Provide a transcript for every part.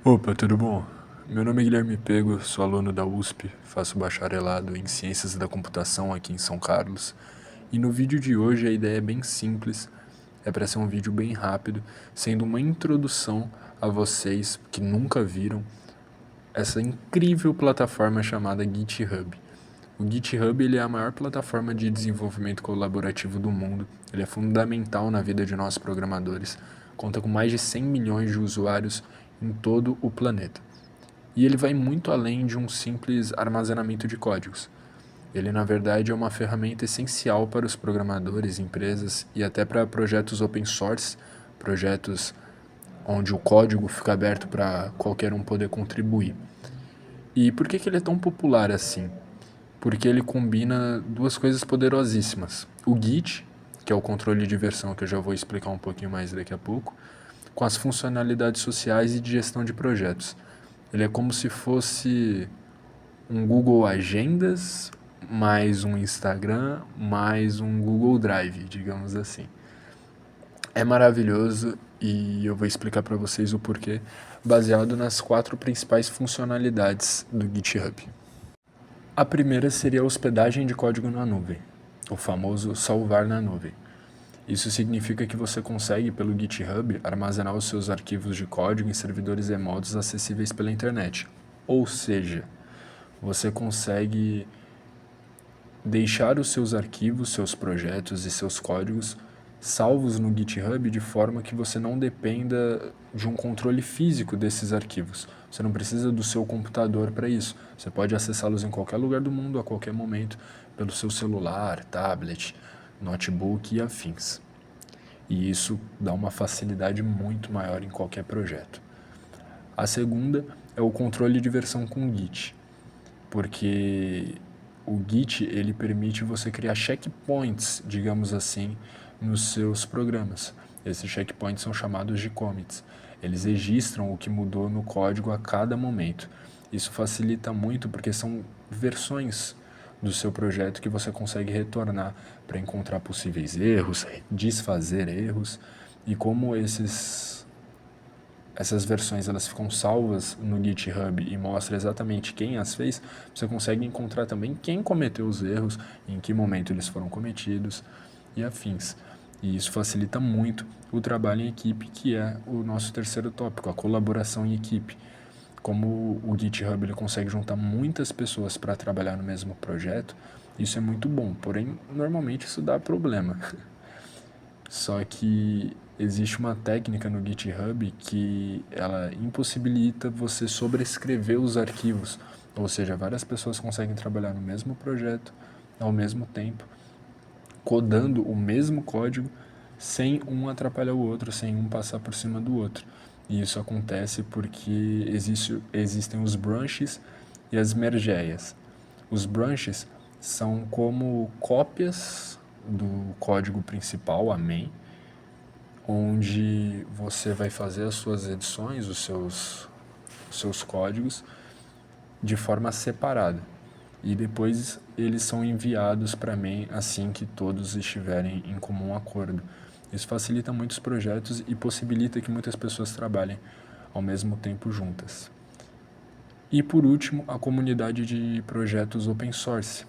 Opa, tudo bom? Meu nome é Guilherme Pego, sou aluno da USP, faço bacharelado em Ciências da Computação aqui em São Carlos. E no vídeo de hoje a ideia é bem simples, é para ser um vídeo bem rápido, sendo uma introdução a vocês que nunca viram essa incrível plataforma chamada GitHub. O GitHub ele é a maior plataforma de desenvolvimento colaborativo do mundo. Ele é fundamental na vida de nós programadores. Conta com mais de 100 milhões de usuários em todo o planeta. E ele vai muito além de um simples armazenamento de códigos. Ele, na verdade, é uma ferramenta essencial para os programadores, empresas e até para projetos open source, projetos onde o código fica aberto para qualquer um poder contribuir. E por que ele é tão popular assim? Porque ele combina duas coisas poderosíssimas. O Git, que é o controle de versão, que eu já vou explicar um pouquinho mais daqui a pouco, com as funcionalidades sociais e de gestão de projetos. Ele é como se fosse um Google Agendas, mais um Instagram, mais um Google Drive, digamos assim. É maravilhoso e eu vou explicar para vocês o porquê, baseado nas 4 principais funcionalidades do GitHub. A primeira seria a hospedagem de código na nuvem, o famoso salvar na nuvem. Isso significa que você consegue, pelo GitHub, armazenar os seus arquivos de código em servidores remotos acessíveis pela internet. Ou seja, você consegue deixar os seus arquivos, seus projetos e seus códigos salvos no GitHub de forma que você não dependa de um controle físico desses arquivos. Você não precisa do seu computador para isso. Você pode acessá-los em qualquer lugar do mundo, a qualquer momento, pelo seu celular, tablet, notebook e afins. E isso dá uma facilidade muito maior em qualquer projeto. A segunda é o controle de versão com Git, porque o Git ele permite você criar checkpoints, digamos assim, nos seus programas. Esses checkpoints são chamados de commits. Eles registram o que mudou no código a cada momento. Isso facilita muito porque são versões do seu projeto que você consegue retornar para encontrar possíveis erros, desfazer erros e como essas versões elas ficam salvas no GitHub e mostra exatamente quem as fez, você consegue encontrar também quem cometeu os erros, em que momento eles foram cometidos e afins. E isso facilita muito o trabalho em equipe, que é o nosso terceiro tópico, a colaboração em equipe. Como o GitHub ele consegue juntar muitas pessoas para trabalhar no mesmo projeto, isso é muito bom, porém normalmente isso dá problema. Só que existe uma técnica no GitHub que ela impossibilita você sobrescrever os arquivos, ou seja, várias pessoas conseguem trabalhar no mesmo projeto ao mesmo tempo, codando o mesmo código sem um atrapalhar o outro, sem um passar por cima do outro. E isso acontece porque existem os branches e as mergeias. Os branches são como cópias do código principal, a main, onde você vai fazer as suas edições, os seus códigos, de forma separada. E depois eles são enviados para main assim que todos estiverem em comum acordo. Isso facilita muitos projetos e possibilita que muitas pessoas trabalhem ao mesmo tempo juntas. E por último, a comunidade de projetos open source.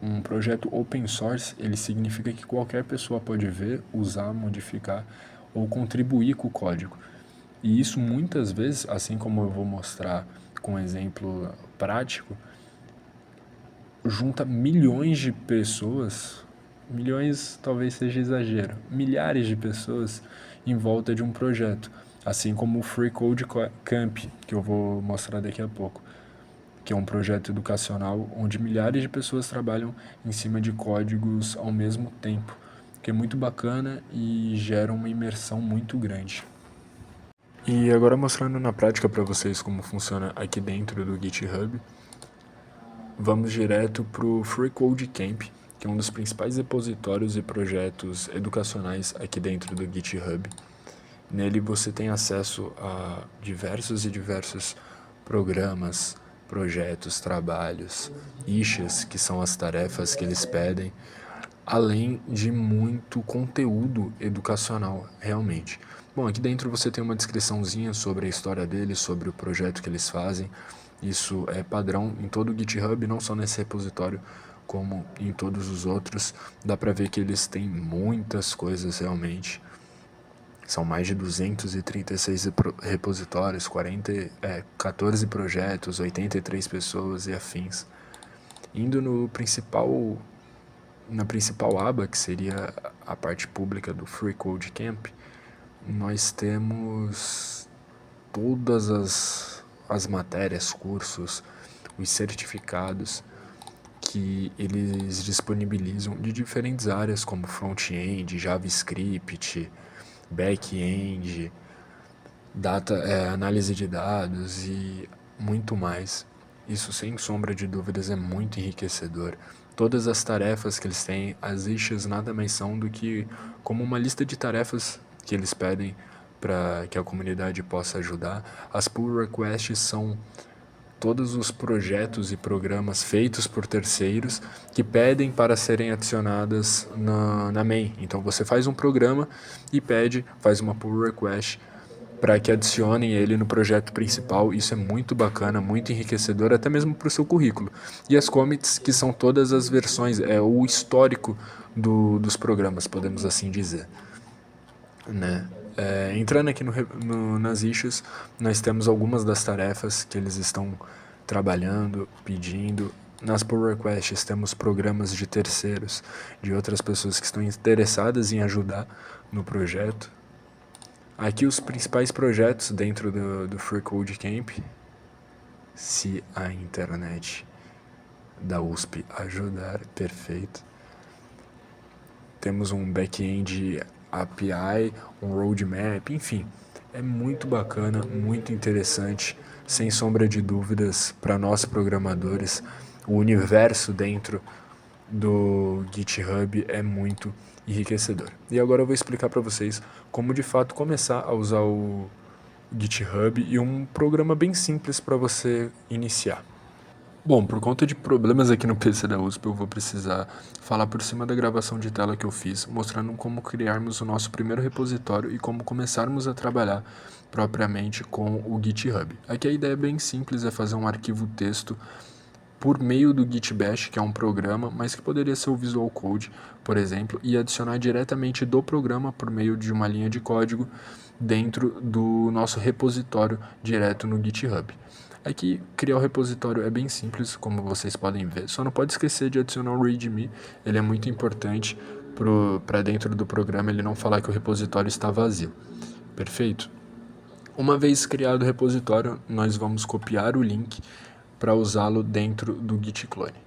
Um projeto open source, ele significa que qualquer pessoa pode ver, usar, modificar ou contribuir com o código. E isso muitas vezes, assim como eu vou mostrar com um exemplo prático, junta milhões de pessoas, milhões talvez seja exagero, milhares de pessoas em volta de um projeto, assim como o Free Code Camp, que eu vou mostrar daqui a pouco, que é um projeto educacional onde milhares de pessoas trabalham em cima de códigos ao mesmo tempo, que é muito bacana e gera uma imersão muito grande. E agora mostrando na prática para vocês como funciona aqui dentro do GitHub, vamos direto para o Free Code Camp, que é um dos principais repositórios e projetos educacionais aqui dentro do GitHub. Nele você tem acesso a diversos programas, projetos, trabalhos, issues, que são as tarefas que eles pedem, além de muito conteúdo educacional, realmente. Bom, aqui dentro você tem uma descriçãozinha sobre a história deles, sobre o projeto que eles fazem. Isso é padrão em todo o GitHub, não só nesse repositório, como em todos os outros. Dá pra ver que eles têm muitas coisas realmente. São mais de 236 repositórios, 14 projetos, 83 pessoas e afins. Indo na principal aba, que seria a parte pública do Free Code Camp, nós temos todas as matérias, cursos, os certificados que eles disponibilizam de diferentes áreas, como front-end, JavaScript, back-end, análise de dados e muito mais. Isso, sem sombra de dúvidas, é muito enriquecedor. Todas as tarefas que eles têm, as issues nada mais são do que como uma lista de tarefas que eles pedem para que a comunidade possa ajudar. As pull requests são todos os projetos e programas feitos por terceiros que pedem para serem adicionadas na main. Então você faz um programa e faz uma pull request para que adicionem ele no projeto principal. Isso é muito bacana, muito enriquecedor, até mesmo para o seu currículo. E as commits, que são todas as versões, é o histórico dos programas, podemos assim dizer, né? Entrando aqui nas issues, nós temos algumas das tarefas que eles estão trabalhando, pedindo. Nas pull requests temos programas de terceiros, de outras pessoas que estão interessadas em ajudar no projeto. Aqui os principais projetos dentro do Free Code Camp, se a internet da USP ajudar, perfeito. Temos um back-end API, um roadmap, enfim, é muito bacana, muito interessante, sem sombra de dúvidas para nós programadores. O universo dentro do GitHub é muito enriquecedor. E agora eu vou explicar para vocês como de fato começar a usar o GitHub e um programa bem simples para você iniciar. Bom, por conta de problemas aqui no PC da USP, eu vou precisar falar por cima da gravação de tela que eu fiz, mostrando como criarmos o nosso primeiro repositório e como começarmos a trabalhar propriamente com o GitHub. Aqui a ideia é bem simples, é fazer um arquivo texto por meio do Git Bash, que é um programa, mas que poderia ser o Visual Code, por exemplo, e adicionar diretamente do programa por meio de uma linha de código dentro do nosso repositório direto no GitHub. Aqui, criar o repositório é bem simples, como vocês podem ver, só não pode esquecer de adicionar o README, ele é muito importante para dentro do programa ele não falar que o repositório está vazio. Perfeito? Uma vez criado o repositório, nós vamos copiar o link para usá-lo dentro do Git clone.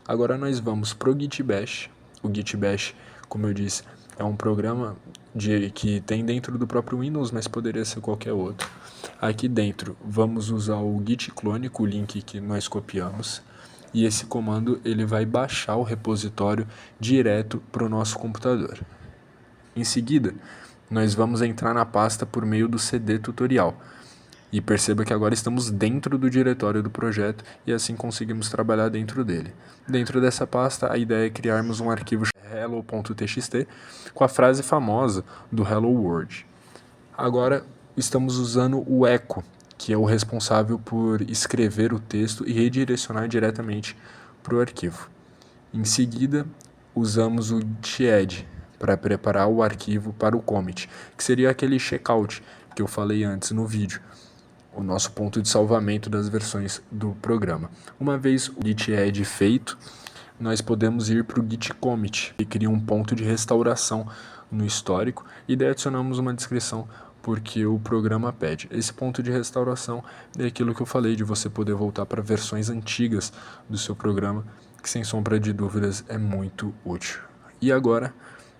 Agora nós vamos para o Git Bash. O Git Bash, como eu disse, é um programa que tem dentro do próprio Windows, mas poderia ser qualquer outro. Aqui dentro vamos usar o Git clone com o link que nós copiamos. E esse comando ele vai baixar o repositório direto para o nosso computador. Em seguida, nós vamos entrar na pasta por meio do CD tutorial. E perceba que agora estamos dentro do diretório do projeto e assim conseguimos trabalhar dentro dele. Dentro dessa pasta, a ideia é criarmos um arquivo hello.txt com a frase famosa do Hello World. Agora estamos usando o echo, que é o responsável por escrever o texto e redirecionar diretamente para o arquivo. Em seguida, usamos o git para preparar o arquivo para o commit, que seria aquele checkout que eu falei antes no vídeo, o nosso ponto de salvamento das versões do programa. Uma vez o git add feito, nós podemos ir para o git commit, que cria um ponto de restauração no histórico, e daí adicionamos uma descrição porque o programa pede. Esse ponto de restauração é aquilo que eu falei, de você poder voltar para versões antigas do seu programa, que sem sombra de dúvidas é muito útil. E agora,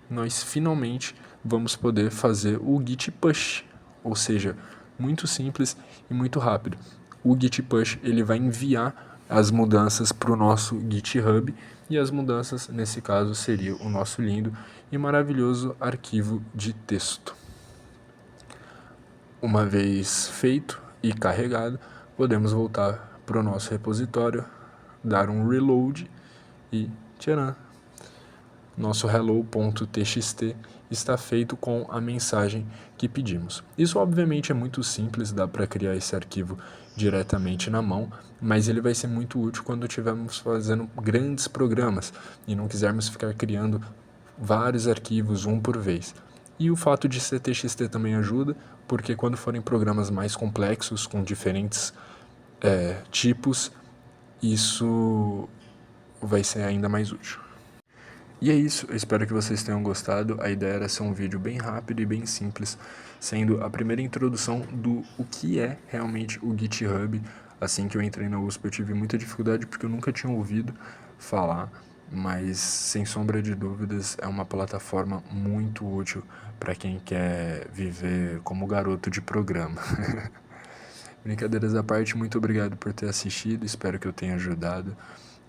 nós finalmente vamos poder fazer o git push, ou seja, muito simples e muito rápido. O git push ele vai enviar as mudanças para o nosso GitHub e as mudanças, nesse caso, seria o nosso lindo e maravilhoso arquivo de texto. Uma vez feito e carregado, podemos voltar para o nosso repositório, dar um reload e tcharam! Nosso hello.txt está feito com a mensagem que pedimos. Isso obviamente é muito simples, dá para criar esse arquivo diretamente na mão, mas ele vai ser muito útil quando estivermos fazendo grandes programas e não quisermos ficar criando vários arquivos um por vez. E o fato de ser TXT também ajuda, porque quando forem programas mais complexos, com diferentes tipos, isso vai ser ainda mais útil. E é isso, eu espero que vocês tenham gostado. A ideia era ser um vídeo bem rápido e bem simples, sendo a primeira introdução do o que é realmente o GitHub. Assim que eu entrei na USP eu tive muita dificuldade porque eu nunca tinha ouvido falar, mas sem sombra de dúvidas é uma plataforma muito útil para quem quer viver como garoto de programa. Brincadeiras à parte, muito obrigado por ter assistido, espero que eu tenha ajudado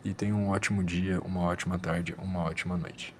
e tenha um ótimo dia, uma ótima tarde, uma ótima noite.